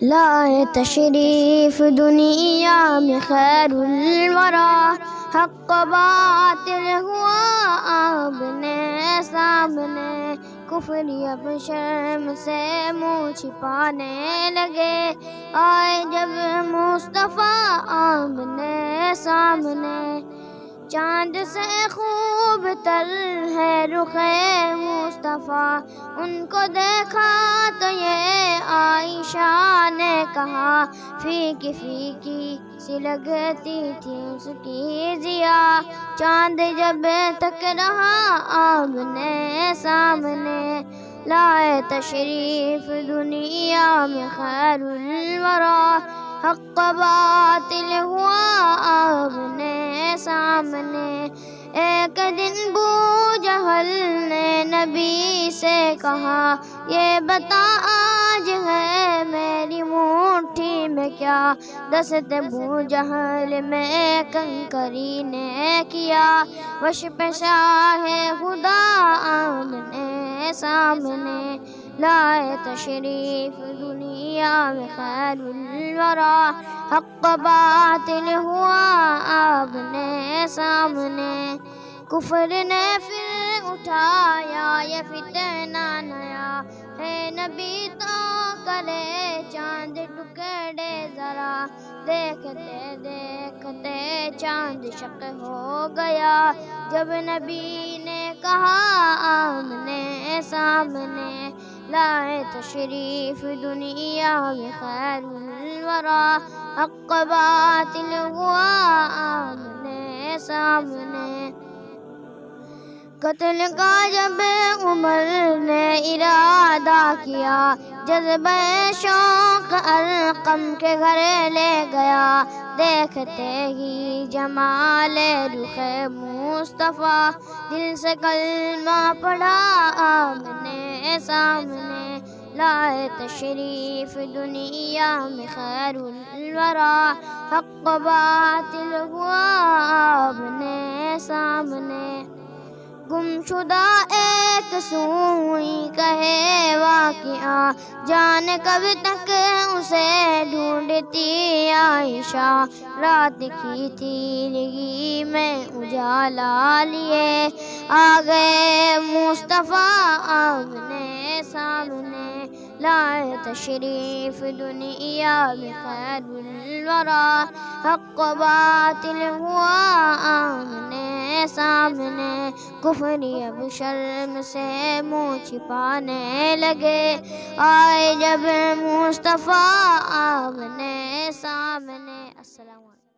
لائے تشریف دنیا میں خیر الورا، حق باطل ہوا آپ نے سامنے، کفر اب شرم سے منہ چھپانے لگے، آئے جب مصطفیٰ آپ نے سامنے، چاند سے خوب تر ہے رخ مصطفیٰ، ان کو دیکھا تو یہ عائشہ نے کہا، پھیکی پھیکی سی لگتی تھی اس کی ضیا، چاند جب تک رہا آپ نے سامنے، لائے تشریف دنیا میں خیر الورا، حق باطل ہوا آپ نے سامنے، ایک دن ابو جہل نے نبی سے کہا، یہ بتا آج ہے میری مٹھی میں کیا، دست ابو جہل میں کنکری نے کیا، وش پہ شاہ خدا آمنے سامنے، لائے تشریف دنیا میں خیر الورا، حق باطل ہوا آپ نے سامنے، کفر نے پھر اٹھایا یہ فتنہ نیا، ہے نبی تو کرے چاند ٹکڑے ذرا، دیکھتے دیکھتے چاند شق ہو گیا، جب نبی نے کہا آمنے سامنے، لائے تشریف دنیا میں خیر الورا، حق باطل ہوا آمنے سامنے، قتل کا جب عمر نے ارادہ کیا، جذبہ شوق ارقم کے گھر لے گیا، دیکھتے ہی جمال رخ مصطفیٰ، دل سے کلمہ پڑھا آمنے سامنے، لائے تشریف دنیا میں خیر الورا، حق باطل ہوا آمنے سامنے، گم شدہ ایک سوئی کہے واقعہ، جانے کب تک اسے ڈھونڈتی عائشہ، رات کی تیرگی میں اجالا لیے، آ گئے مصطفیٰ آمنے سامنے، لائے تشریف دنیا میں خیر الورا، حق باطل ہوا آمنے سامنے، کفر اب شرم سے منہ چھپانے لگے، آئے جب مصطفیٰ آمنے سامنے۔ السلام علیکم۔